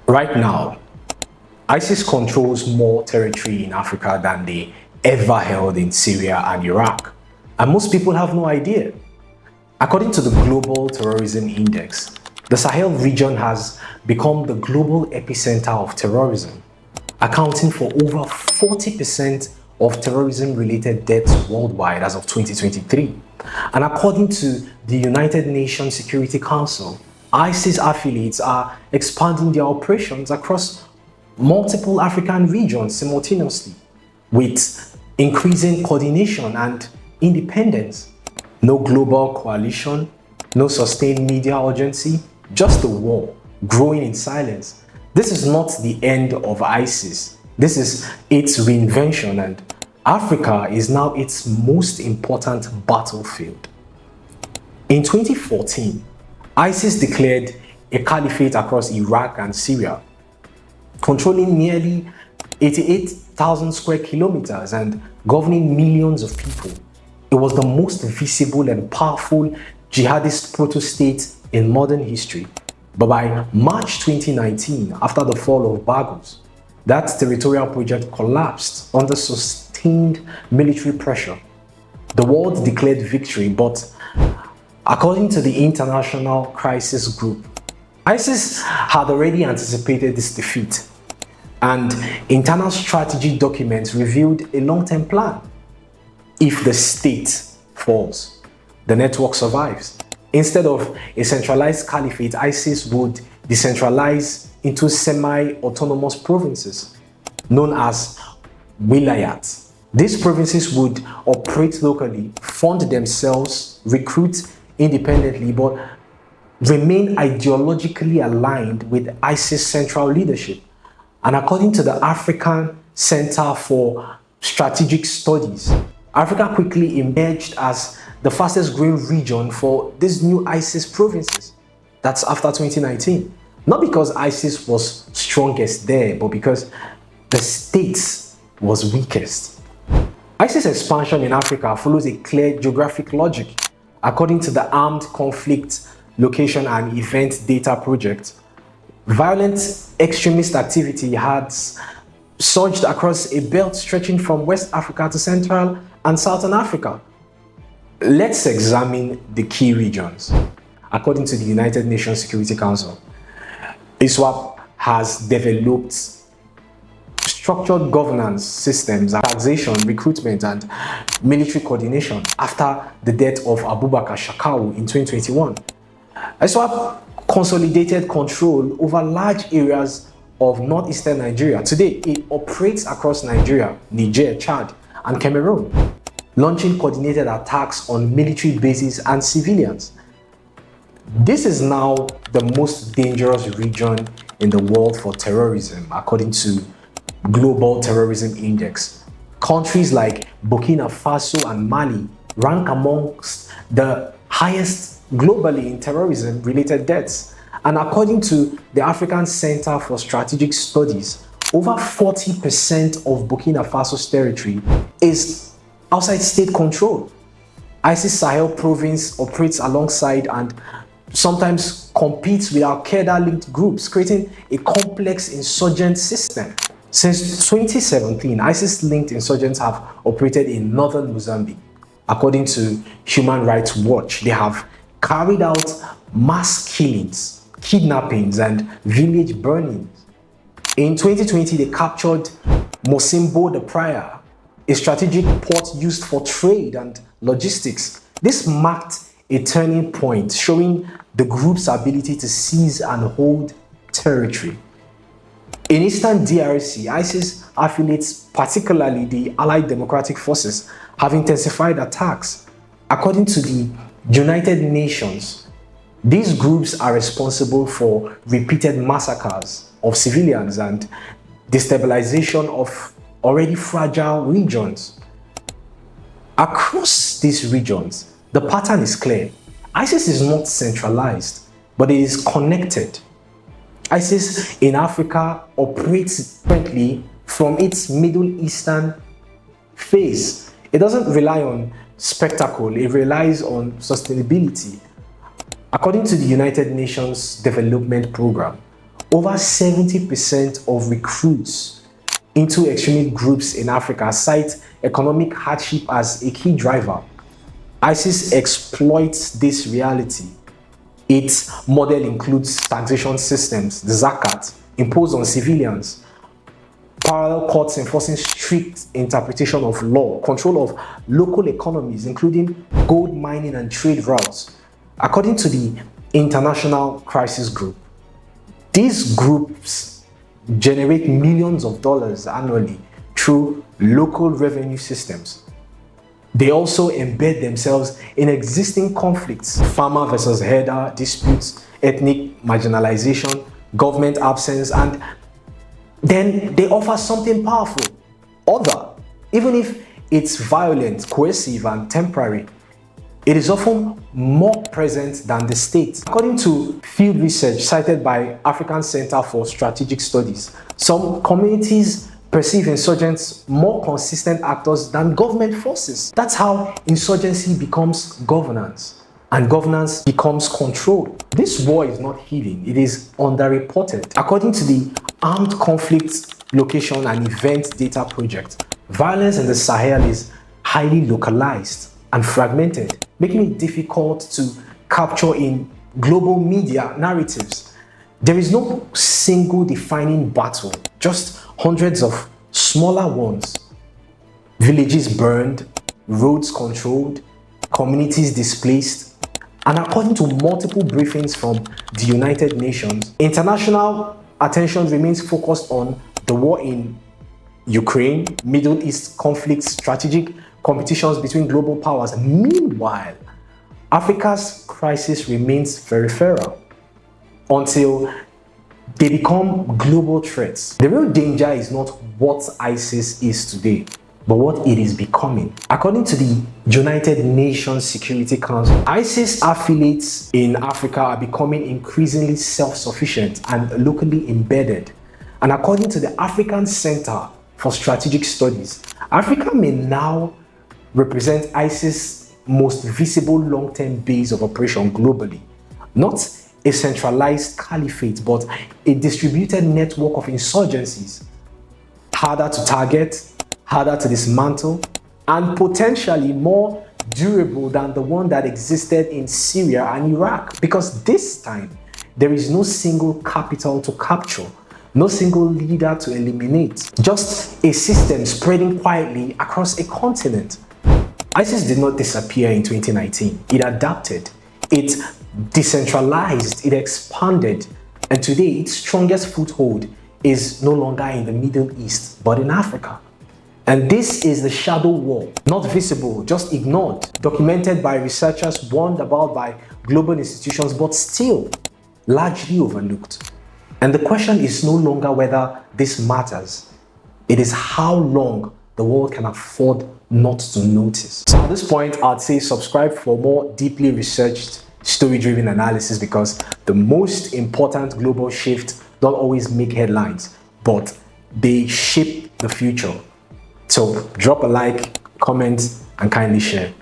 Right now, ISIS controls more territory in Africa than they ever held in Syria and Iraq. And most people have no idea. According to the Global Terrorism Index, the Sahel region has become the global epicenter of terrorism, accounting for over 40% of terrorism-related deaths worldwide as of 2023. And according to the United Nations Security Council, ISIS affiliates are expanding their operations across multiple African regions simultaneously, with increasing coordination and independence. No global coalition, no sustained media urgency, just a war growing in silence. This is not the end of ISIS. This is its reinvention, and Africa is now its most important battlefield. In 2014, ISIS declared a caliphate across Iraq and Syria, controlling nearly 88,000 square kilometers and governing millions of people. It was the most visible and powerful jihadist proto-state in modern history. But by March 2019, after the fall of Baghouz, that territorial project collapsed under sustained military pressure. The world declared victory, but according to the International Crisis Group, ISIS had already anticipated this defeat, and internal strategy documents revealed a long-term plan. If the state falls, the network survives. Instead of a centralized caliphate, ISIS would decentralize into semi-autonomous provinces known as wilayat. These provinces would operate locally, fund themselves, recruit independently, but remain ideologically aligned with ISIS central leadership. And according to the African Center for Strategic Studies, Africa quickly emerged as the fastest growing region for these new ISIS provinces. That's after 2019. Not because ISIS was strongest there, but because the state was weakest. ISIS expansion in Africa follows a clear geographic logic. According to the Armed Conflict Location and Event Data Project, violent extremist activity has surged across a belt stretching from West Africa to Central and Southern Africa. Let's examine the key regions. According to the United Nations Security Council, ISWAP has developed structured governance systems, taxation, recruitment, and military coordination after the death of Abubakar Shakau in 2021. ISWAP consolidated control over large areas of northeastern Nigeria. Today, it operates across Nigeria, Niger, Chad, and Cameroon, launching coordinated attacks on military bases and civilians. This is now the most dangerous region in the world for terrorism, according to Global Terrorism Index. Countries like Burkina Faso and Mali rank amongst the highest globally in terrorism-related deaths. And according to the African Center for Strategic Studies, over 40% of Burkina Faso's territory is outside state control. ISIS Sahel province operates alongside and sometimes competes with al-Qaeda-linked groups, creating a complex insurgent system. Since 2017, ISIS-linked insurgents have operated in northern Mozambique. According to Human Rights Watch, they have carried out mass killings, kidnappings, and village burnings. In 2020, they captured Mosimbo the Prior, a strategic port used for trade and logistics. This marked a turning point, showing the group's ability to seize and hold territory. In Eastern DRC, ISIS affiliates, particularly the Allied Democratic Forces, have intensified attacks. According to the United Nations, these groups are responsible for repeated massacres of civilians and destabilization of already fragile regions. Across these regions, the pattern is clear. ISIS is not centralized, but it is connected. ISIS in Africa operates differently from its Middle Eastern phase. It doesn't rely on spectacle, it relies on sustainability. According to the United Nations Development Program, Over 70% of recruits into extremist groups in Africa cite economic hardship as a key driver. ISIS exploits this reality. Its model includes taxation systems, the zakat, imposed on civilians, parallel courts enforcing strict interpretation of law, control of local economies, including gold mining and trade routes. According to the International Crisis Group, these groups generate millions of dollars annually through local revenue systems. They also embed themselves in existing conflicts, farmer versus herder disputes, ethnic marginalization, government absence, and then they offer something powerful, order. Even if it's violent, coercive, and temporary, it is often more present than the state. According to field research cited by African Center for Strategic Studies, some communities perceive insurgents more consistent actors than government forces. That's how insurgency becomes governance, and governance becomes control. This war is not hidden, it is underreported. According to the Armed Conflict Location and Event Data Project, violence in the Sahel is highly localized and fragmented, making it difficult to capture in global media narratives. There is no single defining battle, just hundreds of smaller ones. Villages burned, roads controlled, communities displaced, and according to multiple briefings from the United Nations, international attention remains focused on the war in Ukraine, Middle East conflicts, strategic competitions between global powers. Meanwhile, Africa's crisis remains peripheral until they become global threats. The real danger is not what ISIS is today, but what it is becoming. According to the United Nations Security Council, ISIS affiliates in Africa are becoming increasingly self-sufficient and locally embedded. And according to the African Center for Strategic Studies, Africa may now represent ISIS' most visible long-term base of operation globally. Not a centralized caliphate, but a distributed network of insurgencies, harder to target, harder to dismantle, and potentially more durable than the one that existed in Syria and Iraq. Because this time, there is no single capital to capture, no single leader to eliminate, just a system spreading quietly across a continent. ISIS did not disappear in 2019. It adapted, it decentralized, it expanded, and today its strongest foothold is no longer in the Middle East, but in Africa. And this is the shadow war, not visible, just ignored, documented by researchers, warned about by global institutions, but still largely overlooked. And the question is no longer whether this matters. It is how long the world can afford not to notice. So at this point, I'd say subscribe for more deeply researched, story-driven analysis, because the most important global shifts don't always make headlines, but they shape the future. So drop a like, comment, and kindly share.